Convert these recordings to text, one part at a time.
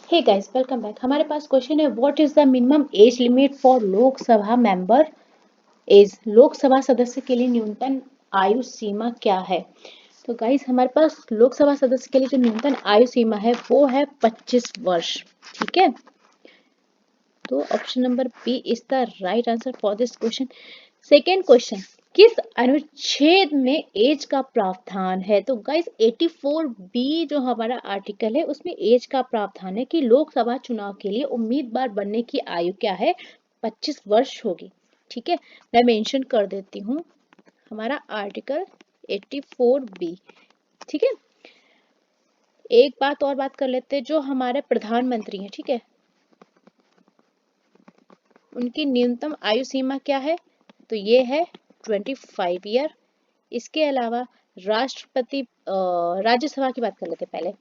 Hey guys, welcome back. हमारे पास question है, what is the minimum age limit for Lok Sabha member age. Lok Sabha सदस्य के लिए न्यूनतम आयु सीमा क्या है? तो गाइस, हमारे पास लोकसभा सदस्य के लिए जो न्यूनतम आयु सीमा है वो है 25 वर्ष। ठीक है, तो option number B is the right answer for this question. Second question, किस अनुच्छेद में एज का प्रावधान है? तो गाइस 84 बी जो हमारा आर्टिकल है उसमें एज का प्रावधान है कि लोकसभा चुनाव के लिए उम्मीदवार बनने की आयु क्या है? 25 वर्ष होगी। ठीक है, मैं मेंशन कर देती हूँ हमारा आर्टिकल 84 बी। ठीक है, एक बात और बात कर लेते हैं, जो हमारे प्रधानमंत्री हैं, ठीक है, उनकी न्यूनतम आयु सीमा क्या है? तो ये है 25 ईयर। इसके अलावा राष्ट्रपति राज्यसभा की बात कर लेते हैं पहले।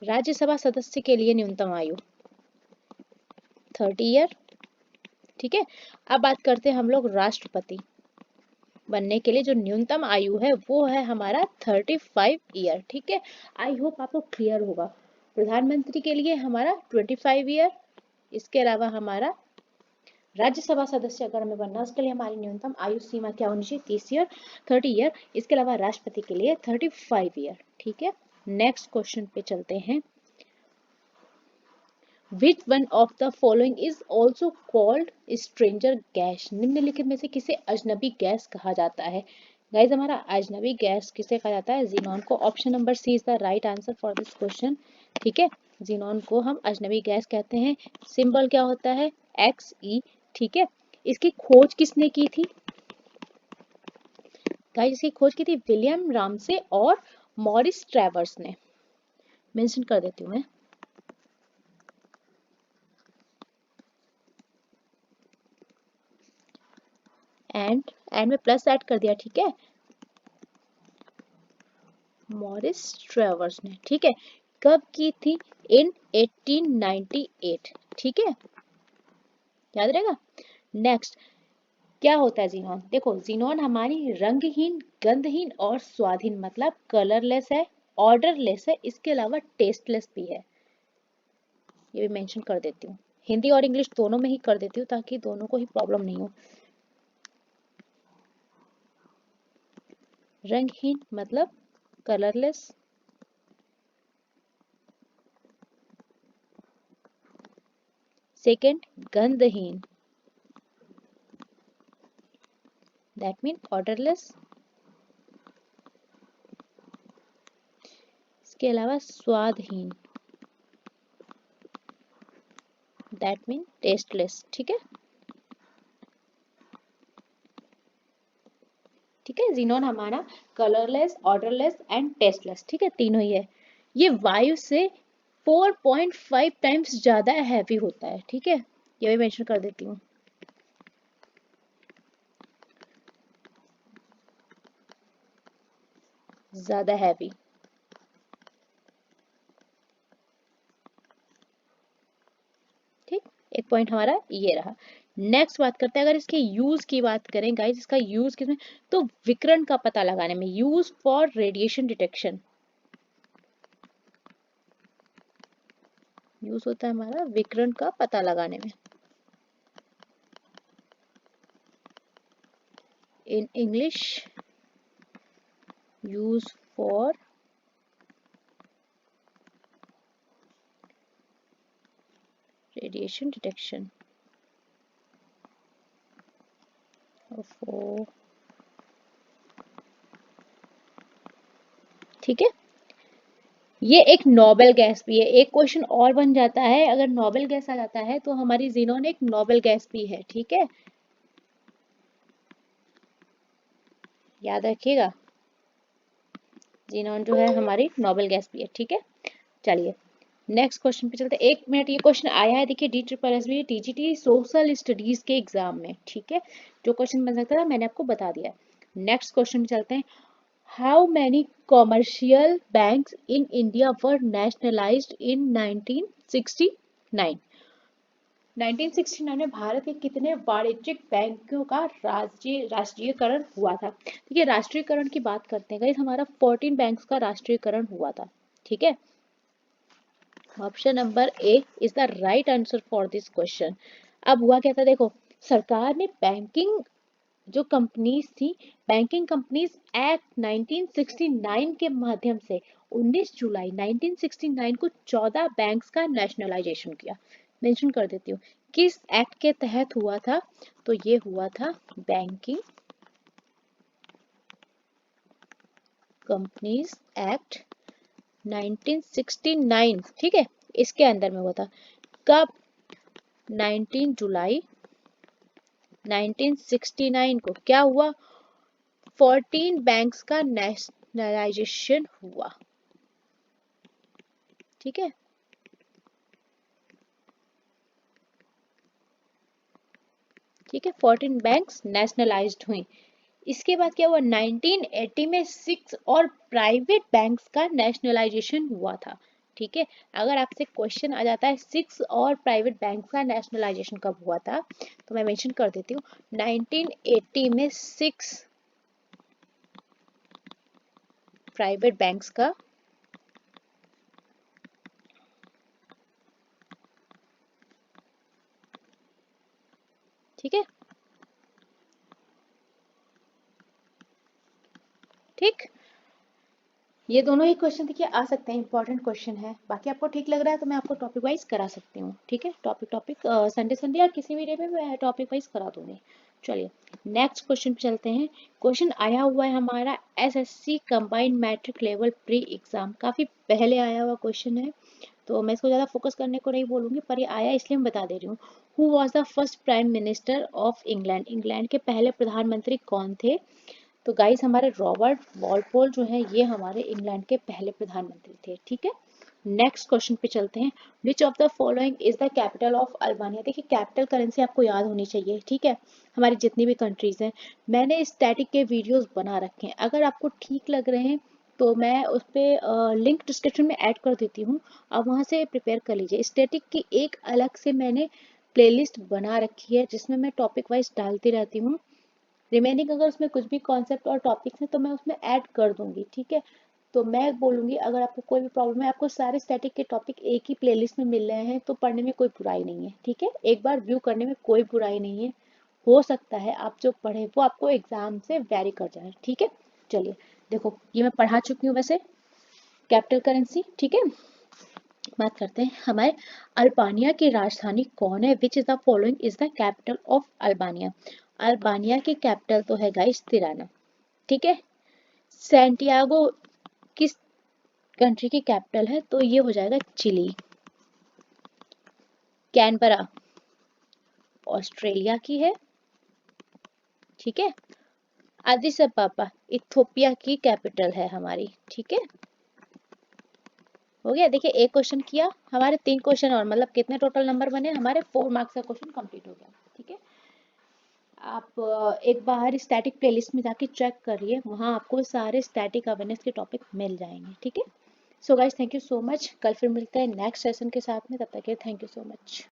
राज्यसभा सदस्य के लिए न्यूनतम आयु 30 ईयर। ठीक है, अब बात करते हैं हम लोग राष्ट्रपति बनने के लिए जो न्यूनतम आयु है वो है हमारा 35 ईयर। ठीक है, आई होप आपको क्लियर होगा। प्रधानमंत्री के लिए हमारा 25 ईयर। इसके अलावा हमारा राज्यसभा सदस्य अगर हमें बनना है उसके लिए हमारी न्यूनतम आयु सीमा क्या होनी चाहिए? 30 ईयर, 30 ईयर। इसके अलावा राष्ट्रपति के लिए 35 ईयर। ठीक है, नेक्स्ट क्वेश्चन पे चलते हैं। Which one of the following is also called stranger gas? निम्नलिखित में से किसे अजनबी गैस कहा जाता है? गाइज, हमारा अजनबी गैस किसे कहा जाता है? जीनॉन को। Option number C is the right answer for this question. ठीक है, जीनॉन को हम अजनबी गैस कहते हैं। सिंबल क्या होता है? XE। ठीक है, इसकी खोज किसने की थी? गाइस, इसकी खोज की थी विलियम रामसे और मॉरिस ट्रेवर्स ने। मेंशन कर देती हूँ मैं। एंड में प्लस ऐड कर दिया। ठीक है, मॉरिस ट्रेवर्स ने। ठीक है, कब की थी? इन 1898। ठीक है, याद रहेगा। नेक्स्ट, क्या होता है जीनॉन? देखो, जीनॉन हमारी रंगहीन, गंधहीन और स्वादहीन, मतलब कलरलेस है, ऑर्डरलेस है, इसके अलावा टेस्टलेस भी है। ये भी मेंशन कर देती हूँ। हिंदी और इंग्लिश दोनों में ही कर देती हूँ ताकि दोनों को ही प्रॉब्लम नहीं हो। रंगहीन मतलब कलरलेस, सेकेंड गंधहीन, दैट मीन ऑर्डरलेस, इसके अलावा स्वादहीन, दैट मीन टेस्टलेस। ठीक है, ठीक है, जीनोन हमारा कलरलेस, ऑर्डरलेस एंड टेस्टलेस। ठीक है, तीनों ही है। ये वायु से 4.5 टाइम्स ज्यादा हैवी होता है। ठीक है, ये भी मेंशन कर देती हूँ। ज्यादा हैवी। ठीक, एक पॉइंट हमारा ये रहा। नेक्स्ट बात करते हैं, अगर इसके यूज की बात करें गाइस, इसका यूज किसमें? तो विकिरण का पता लगाने में, use for radiation detection. Use होता है हमारा विकिरण का पता लगाने में। In English, use for radiation detection. ठीक है, ये एक नोबेल गैस भी है। एक क्वेश्चन और बन जाता है, अगर नोबेल गैस आ जाता है तो हमारी जीनोन एक नोबेल गैस भी है। ठीक है, याद रखिएगा, जीनोन जो है हमारी नोबेल गैस भी है। ठीक है, चलिए नेक्स्ट क्वेश्चन पे चलते हैं। एक मिनट, ये क्वेश्चन आया है, देखिए, DSSB TGT सोशल स्टडीज के एग्जाम में। ठीक है, जो क्वेश्चन बन सकता था मैंने आपको बता दिया। नेक्स्ट क्वेश्चन पे चलते हैं। How many commercial banks in India were nationalised in 1969? 1969 में भारत के कितने वाणिज्यिक बैंकों का राष्ट्रीयकरण हुआ था? देखिए, राष्ट्रीयकरण की बात करते हैं गाइस, हमारा 14 बैंक्स का राष्ट्रीयकरण हुआ था। ठीक है, option number A is the right answer for this question. अब हुआ क्या था, देखो सरकार ने बैंकिंग जो कंपनीज थी, बैंकिंग कंपनीज एक्ट 1969 के माध्यम से 19 जुलाई 1969 को 14 बैंक्स का नेशनलाइजेशन किया। मेंशन कर देती हूँ किस एक्ट के तहत हुआ था, तो ये हुआ था बैंकिंग कंपनीज एक्ट 1969, ठीक है, इसके अंदर में हुआ था। कब? 19 जुलाई 1969 को क्या हुआ? 14 बैंक्स का नेशनलाइजेशन हुआ, ठीक है। ठीक है, 14 बैंक्स नेशनलाइज्ड हुई। इसके बाद क्या हुआ? 1980 में 6 और प्राइवेट बैंक्स का नेशनलाइजेशन हुआ था, ठीक है। अगर आपसे क्वेश्चन आ जाता है 6 और प्राइवेट बैंक्स का नेशनलाइजेशन कब हुआ था, तो मैं मेंशन कर देती हूँ 1980 में 6 प्राइवेट बैंक्स का ठीक है, ठीक। ये दोनों ही क्वेश्चन देखिए आ सकते हैं, इंपॉर्टेंट क्वेश्चन है। बाकी आपको ठीक लग रहा है तो मैं आपको टॉपिक वाइज करा सकती हूँ, ठीक है। टॉपिक संडे संडे या किसी भी डे में मैं टॉपिक वाइज करा दूंगी। चलिए नेक्स्ट क्वेश्चन पे चलते हैं। क्वेश्चन आया हुआ है हमारा SSC combined matric level pre exam, काफी पहले आया हुआ क्वेश्चन है, तो मैं इसको ज्यादा फोकस करने को नहीं बोलूंगी, पर ये आया इसलिए मैं बता दे रही हूँ। Who was the first prime minister of England? England के पहले प्रधानमंत्री कौन थे? तो गाइस हमारे रॉबर्ट वॉलपोल जो है ये हमारे इंग्लैंड के पहले प्रधानमंत्री थे, ठीक है। नेक्स्ट क्वेश्चन पे चलते हैं। Which of the following is the capital of Albania? देखिए कैपिटल करेंसी आपको याद होनी चाहिए, ठीक है, हमारी जितनी भी कंट्रीज हैं। मैंने स्टैटिक के वीडियोस बना रखे हैं, अगर आपको ठीक लग रहे हैं तो मैं उस पर लिंक डिस्क्रिप्शन में ऐड कर देती हूँ, आप वहाँ से प्रिपेयर कर लीजिए। स्टैटिक की एक अलग से मैंने प्लेलिस्ट बना रखी है जिसमें मैं टॉपिक वाइज डालती रहती हूँ। रिमेनिंग अगर उसमें कुछ भी कॉन्सेप्ट और टॉपिक्स हैं तो मैं उसमें ऐड कर दूंगी, ठीक है। तो मैं बोलूंगी अगर आपको कोई भी प्रॉब्लम है, आपको सारे स्टैटिक के टॉपिक एक ही प्लेलिस्ट में मिल रहे हैं तो पढ़ने में कोई बुराई नहीं है, ठीक है। एक बार व्यू करने में कोई बुराई नहीं है, हो सकता है आप जो पढ़े वो आपको एग्जाम से वेरी कर जाए, ठीक है। चलिए देखो ये मैं पढ़ा चुकी हूँ वैसे कैपिटल करेंसी, ठीक है। बात करते हैं हमारे अल्बानिया की राजधानी कौन है? Which is the following is the capital of Albania? Albania की कैपिटल तो है गाइस तिराना, ठीक है। सैंटियागो किस कंट्री की कैपिटल है? तो ये हो जाएगा चिली। कैनबरा ऑस्ट्रेलिया की है, ठीक है। अदिस अबाबा इथियोपिया की कैपिटल है हमारी, ठीक है। हो गया, देखिए एक क्वेश्चन किया, हमारे 3 क्वेश्चन और, मतलब कितने टोटल नंबर बने हमारे? 4 मार्क्स का क्वेश्चन कंप्लीट हो गया, ठीक है। आप एक बार स्टैटिक प्लेलिस्ट में जाके चेक करिए, वहाँ आपको सारे स्टैटिक अवेयरनेस के टॉपिक मिल जाएंगे, ठीक है। So guys thank you so much, कल फिर मिलते हैं नेक्स्ट सेशन के साथ में, तब तक के थैंक यू सो मच।